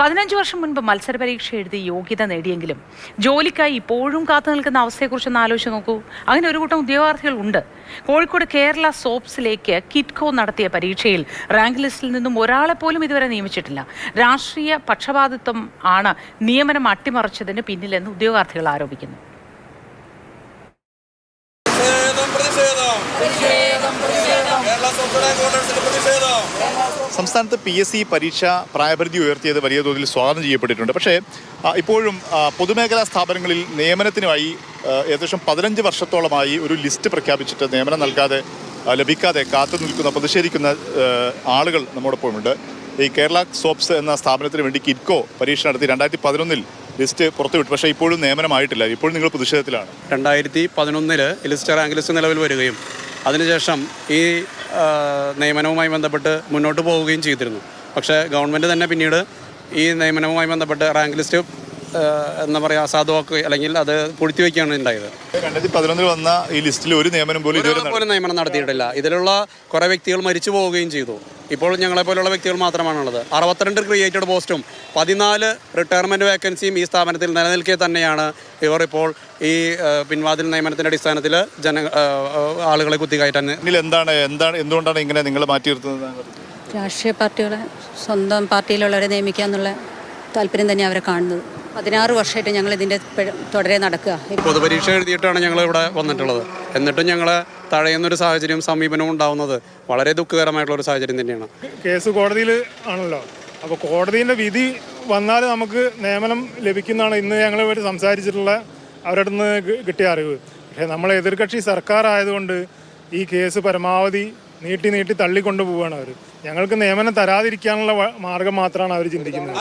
15 വർഷം മുൻപ് മത്സര പരീക്ഷ എഴുതി യോഗ്യത നേടിയെങ്കിലും ജോലിക്കായി ഇപ്പോഴും കാത്തു നിൽക്കുന്ന അവസ്ഥയെക്കുറിച്ചൊന്ന് ആലോചിച്ച് നോക്കൂ. അങ്ങനെ ഒരു കൂട്ടം ഉദ്യോഗാർത്ഥികൾ ഉണ്ട്. കോഴിക്കോട് കേരള സോപ്സിലേക്ക് കിറ്റ്കോ നടത്തിയ പരീക്ഷയിൽ റാങ്ക് ലിസ്റ്റിൽ നിന്നും ഒരാളെ പോലും ഇതുവരെ നിയമിച്ചിട്ടില്ല. രാഷ്ട്രീയ പക്ഷപാതിത്വം ആണ് നിയമനം അട്ടിമറിച്ചതിന് പിന്നിലെന്ന് ഉദ്യോഗാർത്ഥികൾ ആരോപിക്കുന്നു. സംസ്ഥാനത്ത് PSC പരീക്ഷ പ്രായപരിധി ഉയർത്തിയത് വലിയ തോതിൽ സ്വാഗതം ചെയ്യപ്പെട്ടിട്ടുണ്ട്. പക്ഷേ ഇപ്പോഴും പൊതുമേഖലാ സ്ഥാപനങ്ങളിൽ നിയമനത്തിനുമായി ഏകദേശം 15 വർഷത്തോളമായി ഒരു ലിസ്റ്റ് പ്രഖ്യാപിച്ചിട്ട് നിയമനം ലഭിക്കാതെ കാത്തു നിൽക്കുന്ന പ്രതിഷേധിക്കുന്ന ആളുകൾ നമ്മോടൊപ്പമുണ്ട്. ഈ കേരള സോപ്സ് എന്ന സ്ഥാപനത്തിന് വേണ്ടി കിറ്റ്കോ പരീക്ഷ നടത്തി 2011 ലിസ്റ്റ് പുറത്തുവിട്ടു. പക്ഷേ ഇപ്പോഴും നിയമനമായിട്ടില്ല. ഇപ്പോഴും നിങ്ങൾ പ്രതിഷേധത്തിലാണ്. 2011 ലിസ്റ്റ് റാങ്ക് ലിസ്റ്റ് നിലവിൽ വരികയും അതിനുശേഷം ഈ നിയമനവുമായി ബന്ധപ്പെട്ട് മുന്നോട്ട് പോവുകയും ചെയ്തിരുന്നു. പക്ഷേ ഗവൺമെൻറ് തന്നെ പിന്നീട് ഈ നിയമനവുമായി ബന്ധപ്പെട്ട് റാങ്ക് ലിസ്റ്റ് എന്താ പറയുക അസാധുവാക്കുക അല്ലെങ്കിൽ അത് പൂഴ്ത്തിവെക്കുകയാണ് ഉണ്ടായത്. 2011 വന്ന ഈ ലിസ്റ്റിൽ ഒരു നിയമനം പോലും നിയമനം നടത്തിയിട്ടില്ല. ഇതിലുള്ള കുറേ വ്യക്തികൾ മരിച്ചു പോവുകയും ചെയ്തു. ഇപ്പോൾ ഞങ്ങളെപ്പോലുള്ള വ്യക്തികൾ മാത്രമാണുള്ളത്. 62 ക്രിയേറ്റഡ് പോസ്റ്റും 14 റിട്ടയർമെൻറ്റ് വേക്കൻസിയും ഈ സ്ഥാപനത്തിൽ നിലനിൽക്കെ തന്നെയാണ് ഇവർ ഇപ്പോൾ ഈ പിൻവാതിൽ നിയമനത്തിൻ്റെ അടിസ്ഥാനത്തിൽ ആളുകളെ കുത്തിക്കയറ്റാൻ. എന്തുകൊണ്ടാണ് ഇങ്ങനെ നിങ്ങൾ മാറ്റി നിർത്തുന്നത്? രാഷ്ട്രീയ പാർട്ടികളെ സ്വന്തം പാർട്ടിയിലുള്ളവരെ നിയമിക്കുക എന്നുള്ള താല്പര്യം തന്നെ അവരെ കാണുന്നത്. 16 വർഷമായിട്ട് ഞങ്ങൾ ഇതിൻ്റെ തുടരെ നടക്കുക. പൊതുപരീക്ഷ എഴുതിയിട്ടാണ് ഞങ്ങൾ ഇവിടെ വന്നിട്ടുള്ളത്. എന്നിട്ടും ഞങ്ങളെ തഴയുന്നൊരു സാഹചര്യം സമീപനവും ഉണ്ടാവുന്നത് വളരെ ദുഃഖകരമായിട്ടുള്ളൊരു സാഹചര്യം തന്നെയാണ്. കേസ് കോടതിയിൽ ആണല്ലോ. അപ്പോൾ കോടതിൻ്റെ വിധി വന്നാൽ നമുക്ക് നിയമനം ലഭിക്കുന്നതാണ് ഇന്ന് ഞങ്ങളുമായിട്ട് സംസാരിച്ചിട്ടുള്ള അവരുടെ നിന്ന് കിട്ടിയ അറിവ്. പക്ഷേ നമ്മളെ എതിർകക്ഷി സർക്കാർ ആയതുകൊണ്ട് ഈ കേസ് പരമാവധി നീട്ടി തള്ളിക്കൊണ്ടു പോവുകയാണ് അവർ. ഞങ്ങൾക്ക് നിയമനം തരാതിരിക്കാനുള്ള മാർഗം മാത്രമാണ് അവർ ചിന്തിക്കുന്നത്.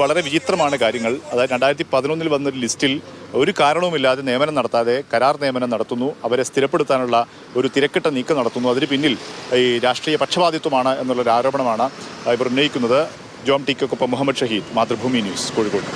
വളരെ വിചിത്രമാണ് കാര്യങ്ങൾ. അതായത് 2011 വന്നൊരു ലിസ്റ്റിൽ ഒരു കാരണവുമില്ലാതെ നിയമനം നടത്താതെ കരാർ നിയമനം നടത്തുന്നു. അവരെ സ്ഥിരപ്പെടുത്താനുള്ള ഒരു തിരക്കിട്ട നീക്കം നടത്തുന്നു. അതിന് പിന്നിൽ ഈ രാഷ്ട്രീയ പക്ഷപാതിത്വമാണ് എന്നുള്ളൊരു ആരോപണമാണ് ഇവർ ഉന്നയിക്കുന്നത്. ജോം ടിക്കൊപ്പം മുഹമ്മദ് ഷഹീദ്, മാതൃഭൂമി ന്യൂസ്, കോഴിക്കോട്.